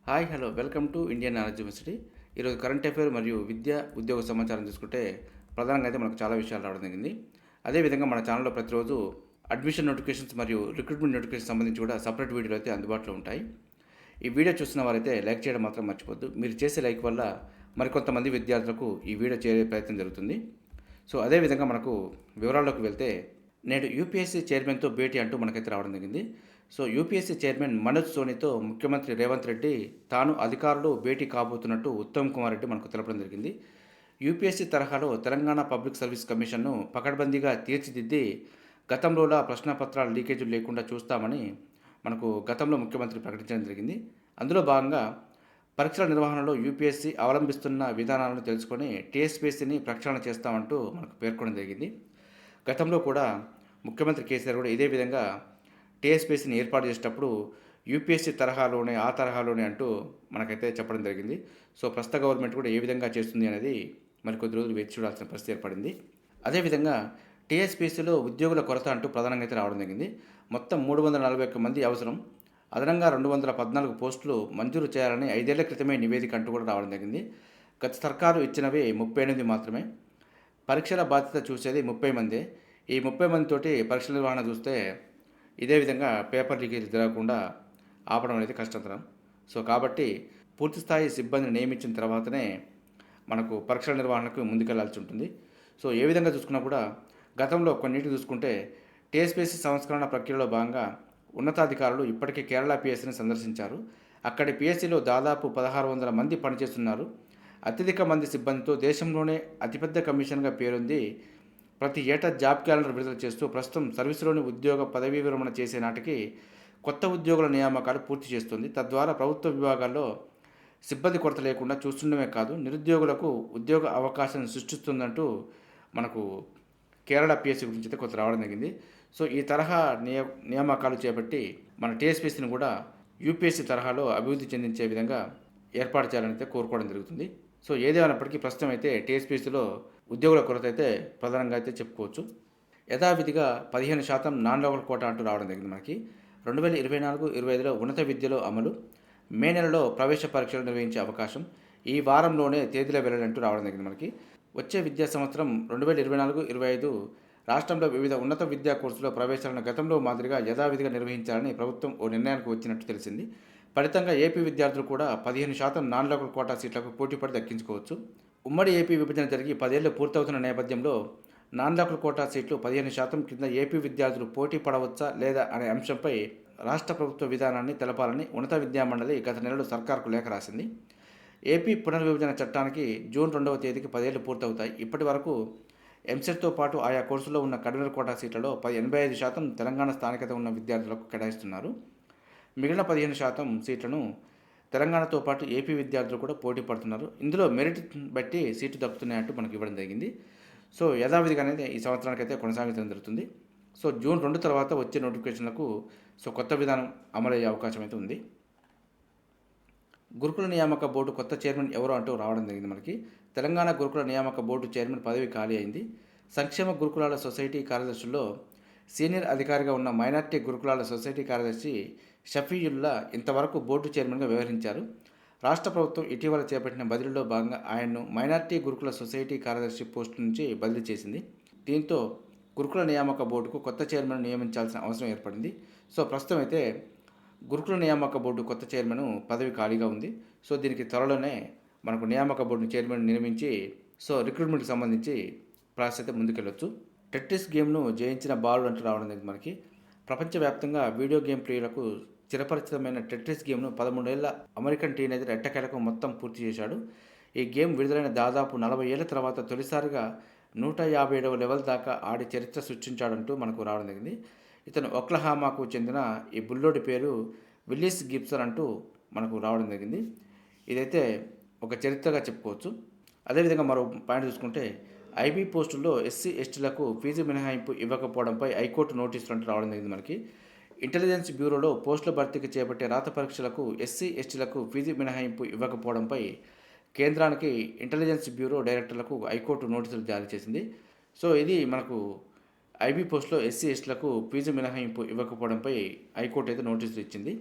Hi hello welcome to Indian knowledge university. ఈరోజు current affair మరియు ఉద్యోగ సమాచారం చూసుకుంటే ప్రధానంగా అయితే మనకు చాలా విషయాలు రావడం జరిగింది. అదేవిధంగా మన ఛానల్లో ప్రతిరోజు అడ్మిషన్ నోటిఫికేషన్స్ మరియు రిక్రూట్మెంట్ నోటిఫికేషన్ సంబంధించి కూడా సపరేట్ వీడియోలు అయితే అందుబాటులో ఉంటాయి. ఈ వీడియో చూస్తున్న వారైతే లైక్ చేయడం మాత్రం మర్చిపోద్దు. మీరు చేసే లైక్ వల్ల మరికొంతమంది విద్యార్థులకు ఈ వీడియో చేరే ప్రయత్నం జరుగుతుంది. సో అదేవిధంగా మనకు వివరాల్లోకి వెళ్తే నేడు యూపీఎస్సీ చైర్మన్తో భేటీ అంటూ మనకైతే రావడం జరిగింది. సో యూపీఎస్సీ చైర్మన్ మనోజ్ సోనీతో ముఖ్యమంత్రి రేవంత్ రెడ్డి తాను అధికారులు భేటీ కాబోతున్నట్టు ఉత్తమ్ కుమార్ రెడ్డి మనకు తెలపడం జరిగింది. యూపీఎస్సీ తరహాలో తెలంగాణ పబ్లిక్ సర్వీస్ కమిషన్ను పకడ్బందీగా తీర్చిదిద్ది గతంలోలా ప్రశ్నపత్రాల లీకేజీలు లేకుండా చూస్తామని మనకు గతంలో ముఖ్యమంత్రి ప్రకటించడం జరిగింది. అందులో భాగంగా పరీక్షల నిర్వహణలో యూపీఎస్సీ అవలంబిస్తున్న విధానాలను తెలుసుకొని టీఎస్పీఎస్సీని ప్రక్షాళన చేస్తామంటూ మనకు పేర్కొనడం జరిగింది. గతంలో కూడా ముఖ్యమంత్రి కేసీఆర్ కూడా ఇదే విధంగా టీఎస్పీఎస్సీని ఏర్పాటు చేసేటప్పుడు యూపీఎస్సీ తరహాలోనే అంటూ మనకైతే చెప్పడం జరిగింది. సో ప్రస్తుత గవర్నమెంట్ కూడా ఏ విధంగా చేస్తుంది అనేది మరికొద్ది రోజులు వేచి చూడాల్సిన పరిస్థితి ఏర్పడింది. అదేవిధంగా టీఎస్పీఎస్సీలో ఉద్యోగుల కొరత అంటూ ప్రధానంగా అయితే రావడం జరిగింది. మొత్తం 341 మంది అవసరం, అదనంగా 214 పోస్టులు మంజూరు చేయాలని 5 ఏళ్ల క్రితమే నివేదిక అంటూ కూడా రావడం జరిగింది. గత సర్కారు ఇచ్చినవి 38 మాత్రమే. పరీక్షల బాధ్యత చూసేది 30 మందే. ఈ 30 మందితోటి పరీక్షల నిర్వహణ చూస్తే ఇదే విధంగా పేపర్ లీకేజ్ జరగకుండా ఆపడం అనేది కష్టతరం. సో కాబట్టి పూర్తిస్థాయి సిబ్బందిని నియమించిన తర్వాతనే మనకు పరీక్షల నిర్వహణకు ముందుకెళ్లాల్సి ఉంటుంది. సో ఏ విధంగా చూసుకున్నా కూడా గతంలో కొన్నింటిని చూసుకుంటే టీఎస్పీఎస్సీ సంస్కరణ ప్రక్రియలో భాగంగా ఉన్నతాధికారులు ఇప్పటికే కేరళ పిఎస్సీని సందర్శించారు. అక్కడి పిఎస్సీలో దాదాపు 1600 మంది పనిచేస్తున్నారు. అత్యధిక మంది సిబ్బందితో దేశంలోనే అతిపెద్ద కమిషన్గా పేరొంది ప్రతి ఏటా జాబ్ క్యాలెండర్ విడుదల చేస్తూ ప్రస్తుతం సర్వీసులోని ఉద్యోగ పదవీ విరమణ చేసే నాటికి కొత్త ఉద్యోగుల నియామకాలు పూర్తి చేస్తుంది. తద్వారా ప్రభుత్వ విభాగాల్లో సిబ్బంది కొరత లేకుండా చూస్తుండమే కాదు, నిరుద్యోగులకు ఉద్యోగ అవకాశాన్ని సృష్టిస్తుందంటూ మనకు కేరళ పిఎస్సీ గురించి అయితే కొంత రావడం జరిగింది. సో ఈ తరహా నియామకాలు చేపట్టి మన టీఎస్పీఎస్సీని కూడా యూపీఎస్సీ తరహాలో అభివృద్ధి చెందించే విధంగా ఏర్పాటు చేయాలని అయితే కోరుకోవడం జరుగుతుంది. సో ఏదేమైనప్పటికీ ప్రస్తుతం అయితే టీఎస్పీఎస్సీలో ఉద్యోగుల కొరత అయితే ప్రధానంగా అయితే చెప్పుకోవచ్చు. యథావిధిగా 15% నాన్ లోకల్ కోటా అంటూ రావడం జరిగింది మనకి. 2024-25లో ఉన్నత విద్యలో అమలు, మే నెలలో ప్రవేశ పరీక్షలు నిర్వహించే అవకాశం, ఈ వారంలోనే తేదీల వెల్లడంటూ రావడం జరిగింది మనకి. వచ్చే విద్యా సంవత్సరం 2024-25 రాష్ట్రంలో వివిధ ఉన్నత విద్యా కోర్సులో ప్రవేశాలను గతంలో మాదిరిగా యథావిధిగా నిర్వహించాలని ప్రభుత్వం ఓ నిర్ణయానికి వచ్చినట్టు తెలిసింది. ఫలితంగా ఏపీ విద్యార్థులు కూడా 15% నాన్ లోకల్ కోటా సీట్లకు పోటీపడి దక్కించుకోవచ్చు. ఉమ్మడి ఏపీ విభజన జరిగి 10 ఏళ్లు పూర్తవుతున్న నేపథ్యంలో నాన్ లోకల్ కోటా సీట్లు 15% కింద ఏపీ విద్యార్థులు పోటీ పడవచ్చా లేదా అనే అంశంపై రాష్ట్ర ప్రభుత్వ విధానాన్ని తెలపాలని ఉన్నత విద్యామండలి గత నెలలో సర్కార్కు లేఖ రాసింది. ఏపీ పునర్విభజన చట్టానికి జూన్ 2వ తేదీకి 10 ఏళ్లు పూర్తవుతాయి. ఇప్పటి వరకు ఎంసెట్తో పాటు ఆయా కోర్సుల్లో ఉన్న కన్వీనర్ కోటా సీట్లలో 85% తెలంగాణ స్థానికత ఉన్న విద్యార్థులకు కేటాయిస్తున్నారు. మిగిలిన 15% సీట్లను తెలంగాణతో పాటు ఏపీ విద్యార్థులు కూడా పోటీ పడుతున్నారు. ఇందులో మెరిట్ బట్టి సీటు దక్కుతున్నాయంటూ మనకి ఇవ్వడం జరిగింది. సో యథావిధిగా అనేది ఈ సంవత్సరానికి అయితే కొనసాగించడం జరుగుతుంది. సో జూన్ 2 తర్వాత వచ్చే నోటిఫికేషన్లకు కొత్త విధానం అమలయ్యే అవకాశం అయితే ఉంది. గురుకుల నియామక బోర్డు కొత్త చైర్మన్ ఎవరు అంటూ రావడం జరిగింది మనకి. తెలంగాణ గురుకుల నియామక బోర్డు చైర్మన్ పదవి ఖాళీ అయింది. సంక్షేమ గురుకులాల సొసైటీ కార్యదర్శుల్లో సీనియర్ అధికారిగా ఉన్న మైనార్టీ గురుకులాల సొసైటీ కార్యదర్శి షఫీయుల్లా ఇంతవరకు బోర్డు చైర్మన్గా వ్యవహరించారు. రాష్ట్ర ప్రభుత్వం ఇటీవల చేపట్టిన బదిలీలో భాగంగా ఆయన్ను మైనార్టీ గురుకుల సొసైటీ కార్యదర్శి పోస్టు నుంచి బదిలీ చేసింది. దీంతో గురుకుల నియామక బోర్డుకు కొత్త చైర్మన్ నియమించాల్సిన అవసరం ఏర్పడింది. సో ప్రస్తుతం అయితే గురుకుల నియామక బోర్డు కొత్త చైర్మన్ పదవి ఖాళీగా ఉంది. సో దీనికి త్వరలోనే మనకు నియామక బోర్డు చైర్మన్ నియమించి రిక్రూట్మెంట్కి సంబంధించి ప్రాసెస్ అయితే ముందుకెళ్ళొచ్చు. టెట్రిస్ గేమ్ను జయించిన బాలుడు అంటూ రావడం జరిగింది మనకి. ప్రపంచవ్యాప్తంగా వీడియో గేమ్ ప్రియులకు చిరపరిచితమైన టెట్రిస్ గేమ్ను 13 ఏళ్ల అమెరికన్ టీనేజర్ ఎట్టకేలకు మొత్తం పూర్తి చేశాడు. ఈ గేమ్ విడుదలైన దాదాపు 40 ఏళ్ల తర్వాత తొలిసారిగా 157వ లెవెల్ దాకా ఆడి చరిత్ర సృష్టించాడంటూ మనకు రావడం జరిగింది. ఇతను ఒక్లహామాకు చెందిన ఈ బుల్లోడి పేరు విల్లిస్ గిబ్సన్ అంటూ మనకు రావడం జరిగింది. ఇదైతే ఒక చరిత్రగా చెప్పుకోవచ్చు. అదేవిధంగా మరో పాయింట్ చూసుకుంటే ఐబీ పోస్టుల్లో ఎస్సీ ఎస్టీలకు ఫీజు మినహాయింపు ఇవ్వకపోవడంపై హైకోర్టు నోటీసులు అంటూ రావడం జరిగింది మనకి. ఇంటెలిజెన్స్ బ్యూరోలో పోస్టుల భర్తీకి చేపట్టే రాత పరీక్షలకు ఎస్సీ ఎస్టీలకు ఫీజు మినహాయింపు ఇవ్వకపోవడంపై కేంద్రానికి ఇంటెలిజెన్స్ బ్యూరో డైరెక్టర్లకు హైకోర్టు నోటీసులు జారీ చేసింది. సో ఇది మనకు ఐబీ పోస్టులో ఎస్సీ ఎస్టీలకు ఫీజు మినహాయింపు ఇవ్వకపోవడంపై హైకోర్టు అయితే నోటీసులు ఇచ్చింది.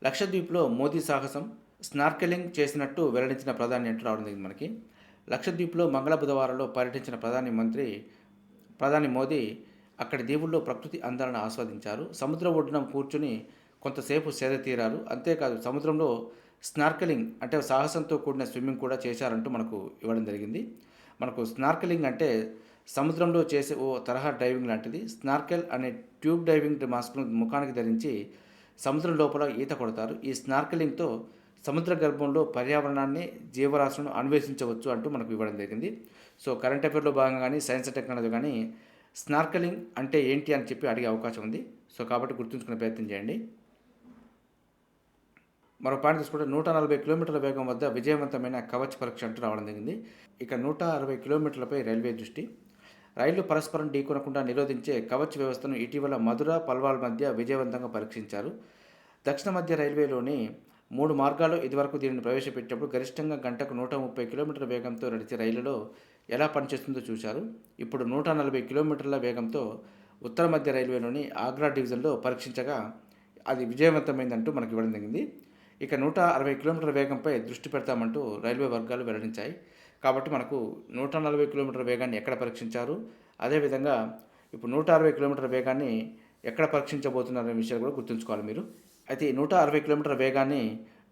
లక్షద్వీప్లో మోదీ సాహసం స్నార్కెలింగ్ చేసినట్టు వెల్లడించిన ప్రధాని అంటూ రావడం జరిగింది మనకి. లక్షద్వీప్లో మంగళ బుధవారంలో పర్యటించిన ప్రధాని మోదీ అక్కడి దీవుల్లో ప్రకృతి అందాలను ఆస్వాదించారు. సముద్ర ఒడ్డున కూర్చుని కొంతసేపు సేద తీరారు. అంతేకాదు సముద్రంలో స్నార్కెలింగ్ అంటే సాహసంతో కూడిన స్విమ్మింగ్ కూడా చేశారంటూ మనకు ఇవ్వడం జరిగింది. మనకు స్నార్కెలింగ్ అంటే సముద్రంలో చేసే ఓ తరహా డైవింగ్ లాంటిది. స్నార్కెల్ అనే ట్యూబ్ డైవింగ్ మాస్క్ను ముఖానికి ధరించి సముద్రం లోపల ఈత కొడతారు. ఈ స్నార్కెలింగ్తో సముద్ర గర్భంలో పర్యావరణాన్ని, జీవరాశులను అన్వేషించవచ్చు అంటూ మనకు ఇవ్వడం జరిగింది. సో కరెంట్ అఫైర్లో భాగంగా కానీ సైన్స్ అండ్ టెక్నాలజీ కానీ స్నార్కెలింగ్ అంటే ఏంటి అని చెప్పి అడిగే అవకాశం ఉంది. సో కాబట్టి గుర్తుంచుకునే ప్రయత్నం చేయండి. మరో పాయింట్ తీసుకుంటే 140 కిలోమీటర్ల వేగం వద్ద విజయవంతమైన కవచ్ పరీక్ష అంటూ రావడం జరిగింది. ఇక 160 కిలోమీటర్లపై రైల్వే దృష్టి. రైళ్లు పరస్పరం ఢీకొనకుండా నిరోధించే కవచ్ వ్యవస్థను ఇటీవల మధుర, పల్వాల్ మధ్య విజయవంతంగా పరీక్షించారు. దక్షిణ మధ్య రైల్వేలోని 3 మార్గాల్లో ఇదివరకు దీనిని ప్రవేశపెట్టినప్పుడు గరిష్టంగా గంటకు 130 కిలోమీటర్ల వేగంతో నడిచే రైళ్లలో ఎలా పనిచేస్తుందో చూశారు. ఇప్పుడు 140 కిలోమీటర్ల వేగంతో ఉత్తర మధ్య రైల్వేలోని ఆగ్రా డివిజన్లో పరీక్షించగా అది విజయవంతమైందంటూ మనకి ఇవ్వడం జరిగింది. ఇక 160 కిలోమీటర్ల వేగంపై దృష్టి పెడతామంటూ రైల్వే వర్గాలు వెల్లడించాయి. కాబట్టి మనకు 140 కిలోమీటర్ల వేగాన్ని ఎక్కడ పరీక్షించారు, అదేవిధంగా ఇప్పుడు 160 కిలోమీటర్ల వేగాన్ని ఎక్కడ పరీక్షించబోతున్నారనే విషయాలు కూడా గుర్తుంచుకోవాలి మీరు. అయితే ఈ 160 కిలోమీటర్ల వేగాన్ని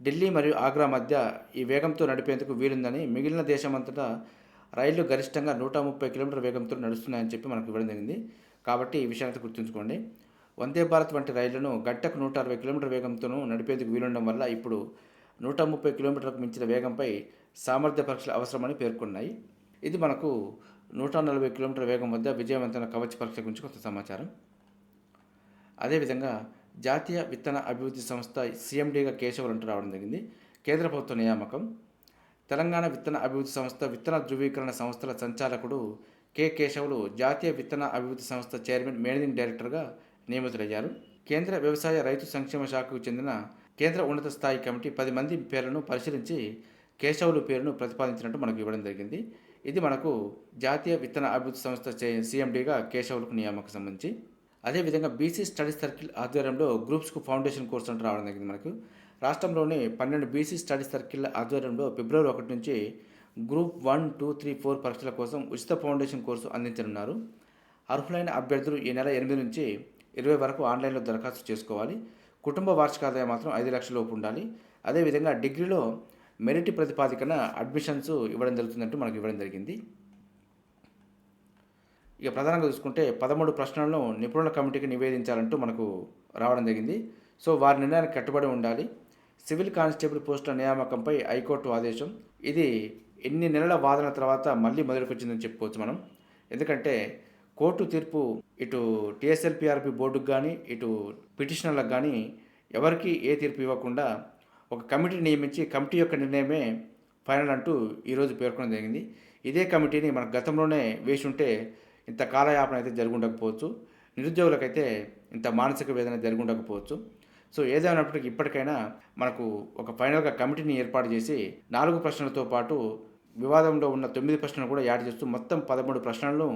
ఢిల్లీ మరియు ఆగ్రా మధ్య ఈ వేగంతో నడిపేందుకు వీలుందని, మిగిలిన దేశమంతటా రైళ్లు గరిష్టంగా 130 కిలోమీటర్ల వేగంతో నడుస్తున్నాయని చెప్పి మనకు ఇవ్వడం జరిగింది. కాబట్టి ఈ విషయాన్ని గుర్తుంచుకోండి. వందే భారత్ వంటి రైళ్లను గంటకు 160 కిలోమీటర్ల వేగంతోనూ నడిపేందుకు వీలుండడం వల్ల ఇప్పుడు 130 కిలోమీటర్లకు మించిన వేగంపై సామర్థ్య పరీక్షలు అవసరమని పేర్కొన్నాయి. ఇది మనకు 140 కిలోమీటర్ల వేగం వద్ద విజయవంతమైన కవచ పరీక్ష గురించి కొంత సమాచారం. అదేవిధంగా జాతీయ విత్తన అభివృద్ధి సంస్థ సీఎండీగా కేశవులు అంటూ రావడం జరిగింది. కేంద్ర ప్రభుత్వ నియామకం. తెలంగాణ విత్తన అభివృద్ధి సంస్థ విత్తన ధృవీకరణ సంస్థల సంచాలకుడు కె కేశవులు జాతీయ విత్తన అభివృద్ధి సంస్థ చైర్మన్, మేనేజింగ్ డైరెక్టర్గా నియమితులయ్యారు. కేంద్ర వ్యవసాయ రైతు సంక్షేమ శాఖకు చెందిన కేంద్ర ఉన్నత స్థాయి కమిటీ 10 మంది పేర్లను పరిశీలించి కేశవులు పేరును ప్రతిపాదించినట్టు మనకు ఇవ్వడం జరిగింది. ఇది మనకు జాతీయ విత్తన అభివృద్ధి సంస్థ సీఎండీగా కేశవులకు నియామకం సంబంధించి. అదేవిధంగా బీసీ స్టడీ సర్కిల్ ఆధ్వర్యంలో గ్రూప్స్కు ఫౌండేషన్ కోర్సు అంటూ రావడం జరిగింది. మనకు రాష్ట్రంలోని 12 బీసీ స్టడీ సర్కిల్ ఆధ్వర్యంలో ఫిబ్రవరి 1 నుంచి గ్రూప్ 1, 2, 3, 4 పరీక్షల కోసం ఉచిత ఫౌండేషన్ కోర్సు అందించనున్నారు. అర్హులైన అభ్యర్థులు ఈ నెల 8 నుంచి 20 వరకు ఆన్లైన్లో దరఖాస్తు చేసుకోవాలి. కుటుంబ వార్షిక ఆదాయం మాత్రం 5 లక్షల లోపు ఉండాలి. అదేవిధంగా డిగ్రీలో మెరిట్ ప్రతిపాదికన అడ్మిషన్స్ ఇవ్వడం జరుగుతుందంటూ మనకు ఇవ్వడం జరిగింది. ఇక ప్రధానంగా చూసుకుంటే 13 ప్రశ్నలను నిపుణుల కమిటీకి నివేదించాలంటూ మనకు రావడం జరిగింది. సో వారి నిర్ణయానికి కట్టుబడి ఉండాలి. సివిల్ కానిస్టేబుల్ పోస్టుల నియామకంపై హైకోర్టు ఆదేశం. ఇది ఎన్ని నెలల వాదన తర్వాత మళ్ళీ మొదలుకొచ్చిందని చెప్పుకోవచ్చు మనం. ఎందుకంటే కోర్టు తీర్పు ఇటు టీఎస్ఎల్పిఆర్పి బోర్డుకు కానీ ఇటు పిటిషనర్లకు కానీ ఎవరికి ఏ తీర్పు ఇవ్వకుండా ఒక కమిటీని నియమించి కమిటీ యొక్క నిర్ణయమే ఫైనల్ అంటూ ఈరోజు పేర్కొనడం జరిగింది. ఇదే కమిటీని మనకు గతంలోనే వేసి ఉంటే ఇంత కాలయాపన అయితే జరిగి ఉండకపోవచ్చు, నిరుద్యోగులకైతే ఇంత మానసిక వేదన జరిగి ఉండకపోవచ్చు. సో ఏదైనప్పటికీ ఇప్పటికైనా మనకు ఒక ఫైనల్గా కమిటీని ఏర్పాటు చేసి 4 ప్రశ్నలతో పాటు వివాదంలో ఉన్న 9 ప్రశ్నలు కూడా యాడ్ చేస్తూ మొత్తం 13 ప్రశ్నలను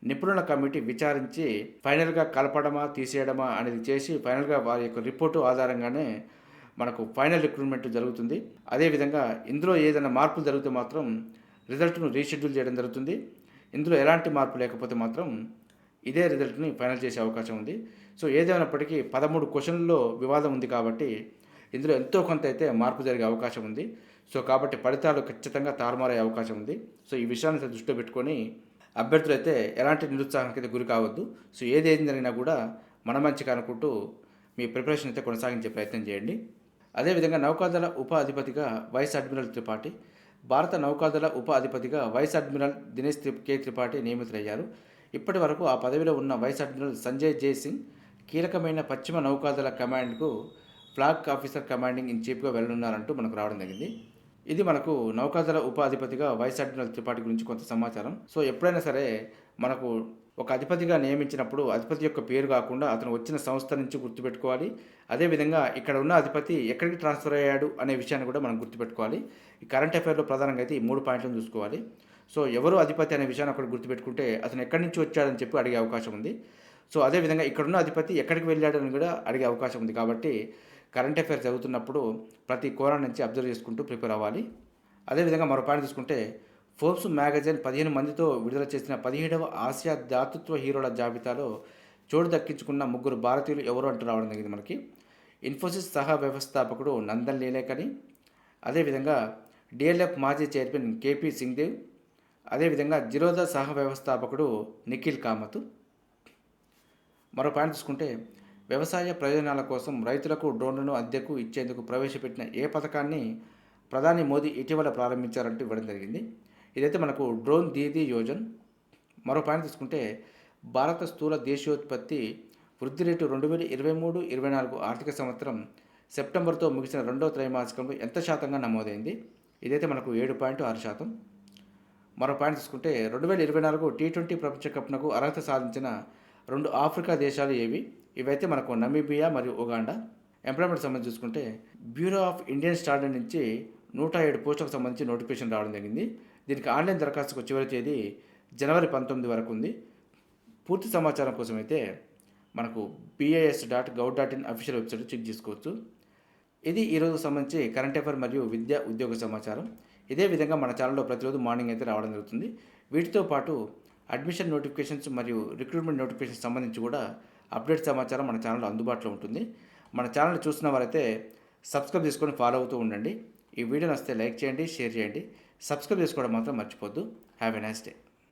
నిపుణుల కమిటీ విచారించి ఫైనల్గా కలపడమా తీసేయడమా అనేది చేసి ఫైనల్గా వారి యొక్క రిపోర్టు ఆధారంగానే మనకు ఫైనల్ రిక్రూట్మెంట్ జరుగుతుంది. అదేవిధంగా ఇందులో ఏదైనా మార్పులు జరిగితే మాత్రం రిజల్ట్ను రీషెడ్యూల్ చేయడం జరుగుతుంది. ఇందులో ఎలాంటి మార్పు లేకపోతే మాత్రం ఇదే రిజల్ట్ని ఫైనల్ చేసే అవకాశం ఉంది. సో ఏదైనప్పటికీ 13 క్వశ్చన్లలో వివాదం ఉంది కాబట్టి ఇందులో ఎంతో కొంత అయితే మార్పు జరిగే అవకాశం ఉంది. సో కాబట్టి ఫలితాలు ఖచ్చితంగా తారుమారయ్యే అవకాశం ఉంది. సో ఈ విషయాన్ని దృష్టిలో పెట్టుకొని అభ్యర్థులు అయితే ఎలాంటి నిరుత్సాహానికి అయితే గురి కావద్దు. సో ఏది జరిగినా కూడా మన మంచిగా అనుకుంటూ మీ ప్రిపరేషన్ అయితే కొనసాగించే ప్రయత్నం చేయండి. అదేవిధంగా నౌకాదళ ఉప అధిపతిగా వైస్ అడ్మిరల్ త్రిపాఠి, భారత నౌకాదళ ఉప అధిపతిగా వైస్ అడ్మిరల్ దినేష్ కే త్రిపాఠి నియమితులయ్యారు. ఇప్పటి వరకు ఆ పదవిలో ఉన్న వైస్ అడ్మిరల్ సంజయ్ జై సింగ్ కీలకమైన పశ్చిమ నౌకాదళ కమాండ్కు ఫ్లాగ్ ఆఫీసర్ కమాండింగ్ ఇన్ చీఫ్గా వెళ్ళనున్నారంటూ మనకు రావడం జరిగింది. ఇది మనకు నౌకాదళ ఉప అధిపతిగా వైస్ అడ్మిరల్ త్రిపాఠి గురించి కొంత సమాచారం. సో ఎప్పుడైనా సరే మనకు ఒక అధిపతిగా నియమించినప్పుడు అధిపతి యొక్క పేరు కాకుండా అతను వచ్చిన సంస్థ నుంచి గుర్తుపెట్టుకోవాలి. అదేవిధంగా ఇక్కడ ఉన్న అధిపతి ఎక్కడికి ట్రాన్స్ఫర్ అయ్యాడు అనే విషయాన్ని కూడా మనం గుర్తుపెట్టుకోవాలి. ఈ కరెంట్ అఫైర్లో ప్రధానంగా అయితే ఈ 3 పాయింట్లను చూసుకోవాలి. సో ఎవరు అధిపతి అనే విషయాన్ని అక్కడ గుర్తుపెట్టుకుంటే అతను ఎక్కడి నుంచి వచ్చాడని చెప్పి అడిగే అవకాశం ఉంది. సో అదేవిధంగా ఇక్కడున్న అధిపతి ఎక్కడికి వెళ్ళాడని కూడా అడిగే అవకాశం ఉంది. కాబట్టి కరెంట్ అఫైర్స్ చదువుతున్నప్పుడు ప్రతి కోణం నుంచి అబ్జర్వ్ చేసుకుంటూ ప్రిపేర్ అవ్వాలి. అదేవిధంగా మరో పాయింట్ చూసుకుంటే ఫోర్బ్స్ మ్యాగజైన్ 15 మందితో విడుదల చేసిన 17వ ఆసియా దాతృత్వ హీరోల జాబితాలో చోటు దక్కించుకున్న ముగ్గురు భారతీయులు ఎవరు అంటూ రావడం జరిగింది మనకి. ఇన్ఫోసిస్ సహ వ్యవస్థాపకుడు నందన్ నీలేకని, అదేవిధంగా డిఎల్ఎఫ్ మాజీ చైర్మన్ కేపీ సింగ్దేవ్, అదేవిధంగా జిరోదా సహ వ్యవస్థాపకుడు నిఖిల్ కామత్. మరో పాయింట్ చూసుకుంటే వ్యవసాయ ప్రయోజనాల కోసం రైతులకు డ్రోన్లను అద్దెకు ఇచ్చేందుకు ప్రవేశపెట్టిన ఏ పథకాన్ని ప్రధాని మోదీ ఇటీవల ప్రారంభించారంటూ ఇవ్వడం జరిగింది. ఇదైతే మనకు డ్రోన్ దీదీ యోజన్. మరో పాయింట్ తీసుకుంటే భారత స్థూల దేశీయోత్పత్తి వృద్ధి రేటు 2023-24 ఆర్థిక సంవత్సరం సెప్టెంబర్తో ముగిసిన రెండో త్రైమాసికంలో ఎంత శాతంగా నమోదైంది? ఇదైతే మనకు 7.6%. మరో పాయింట్ తీసుకుంటే 2024 T20 ప్రపంచ కప్నకు అర్హత సాధించిన 2 ఆఫ్రికా దేశాలు ఏవి? ఇవైతే మనకు నమీబియా మరియు ఉగాండా. ఎంప్లాయ్మెంట్ సంబంధించి చూసుకుంటే బ్యూరో ఆఫ్ ఇండియన్ స్టాండర్డ్ నుంచి 107 పోస్టులకు సంబంధించి నోటిఫికేషన్ రావడం జరిగింది. దీనికి ఆన్లైన్ దరఖాస్తుకు చివరి తేదీ జనవరి 19 వరకు ఉంది. పూర్తి సమాచారం కోసం అయితే మనకు bis.gov.in అఫీషియల్ వెబ్సైట్ చెక్ చేసుకోవచ్చు. ఇది ఈరోజు సంబంధించి కరెంట్ అఫైర్ మరియు విద్యా ఉద్యోగ సమాచారం. ఇదే విధంగా మన ఛానల్లో ప్రతిరోజు మార్నింగ్ అయితే రావడం జరుగుతుంది. వీటితో పాటు అడ్మిషన్ నోటిఫికేషన్స్ మరియు రిక్రూట్మెంట్ నోటిఫికేషన్స్ సంబంధించి కూడా అప్డేట్ సమాచారం మన ఛానల్లో అందుబాటులో ఉంటుంది. మన ఛానల్ చూసిన వారైతే సబ్స్క్రైబ్ చేసుకొని ఫాలో అవుతూ ఉండండి. ఈ వీడియో నచ్చితే లైక్ చేయండి, షేర్ చేయండి. సబ్స్క్రైబ్ చేసుకోవడం మాత్రం మర్చిపోద్దు. Have a nice day.